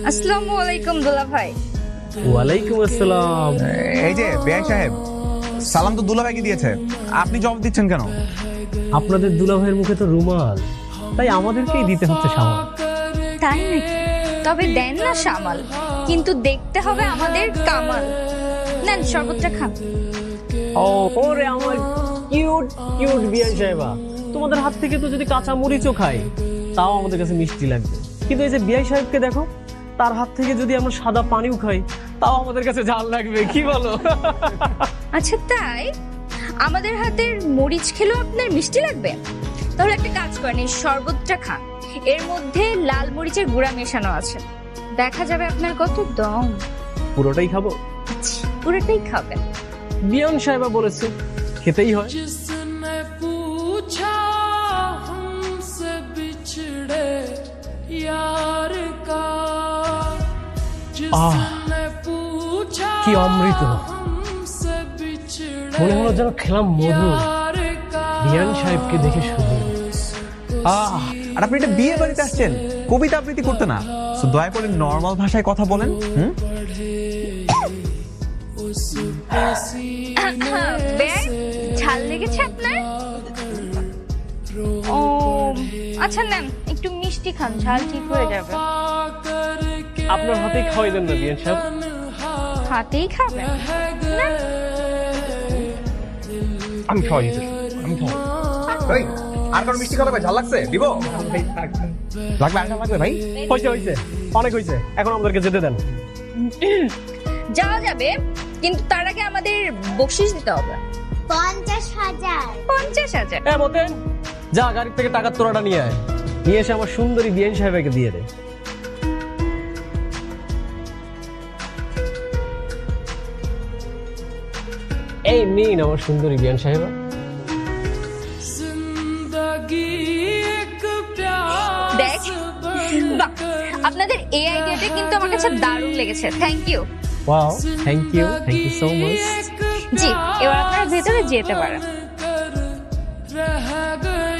আসসালামু আলাইকুম দুলা ভাই। ওয়ালাইকুম আসসালাম। এই যে বেআই সাহেব, সালাম তো দুলাভাইকে দিয়েছে, আপনি জবাব দিচ্ছেন কেন? আপনাদের দুলাভাইয়ের মুখে তো রুমাল, তাই আমাদেরকেই দিতে হচ্ছে সামাল। তাই নাকি? তবে দেন না সামাল, কিন্তু দেখতে হবে আমাদের কামাল। নেন শরবতটা খান। ওরে আমার কিউট কিউট বিয়ান সাহেবা, তোমাদের হাত থেকে তো যদি কাঁচা মরিচও খাই তাও আমাদের কাছে মিষ্টি লাগবে, কিন্তু এই যে বিয়াই সাহেবকে দেখো, তার হাত থেকে যদি আমরা সাদা পানিও খাই তাও আমাদের কাছে ঝাল লাগবে, কি বলো? আচ্ছা তাই? আমাদের হাতের মরিচ খেলেও আপনার মিষ্টি লাগবে? তাহলে একটা কাজ করেন, এই শরবতটা খান, এর মধ্যে লাল মরিচের গুঁড়া মেশানো আছে, দেখা যাবে আপনার কত দম। পুরোটাই খাবো? পুরোটাই খাবেন। বিয়ান সাহেবা বলেছে খেতেই হয়। जिसने पूछा हमसे बिछड़े यार का, जिसने पूछा কি অমৃত, हमसे बिछड़े মনে হলো যেন খেলাম মধু। यार का। বিয়ান সাহেবকে দেখে শুধু আর আপনি এটা বিয়ে বাড়িতে আসছেন, কবিতা আবৃত্তি করতে না। So, দয়া করে নর্মাল ভাষায় কথা বলেন। বেশ, ঝাল লেগেছে আপনার? ও আচ্ছা, নেন একটু মিষ্টি খান, ঝাল ঠিক হয়ে যাবে। আপনার হাতেই খাওয়াই দেন না বিয়ান সাহেব। হাতেই খাবেন? নেন। আমি খাওয়াই দিতে, আমি খাওয়াই। এই, আর কারো মিষ্টি খাওয়াবে? ঝাল লাগছে? দিব? লাগবে? আর লাগবে ভাই? হয়েছে হয়েছে, অনেক হয়েছে, এখন আমাদেরকে যেতে দেন। যাওয়া যাবে, কিন্তু তার আগে আমাদের বকশিশ দিতে হবে। 50,000। 50,000? মতেন, যা গাড়ির থেকে টাকার তোড়াটা নিয়ে আয়, নিয়ে এসে আমার সুন্দরী বিয়ান সাহেবকে দিয়ে দে। এই নিন আমার সুন্দরী বিয়ান সাহেবা। जिंदगी एक দেখ, प्यास বাহ, আপনাদের এই আইডিয়াটা কিন্তু আমার কাছে দারুণ লেগেছে, thank you. Wow, thank you so much. জি, এবার আপনারা ভেতরে যেতে পারেন। रह गई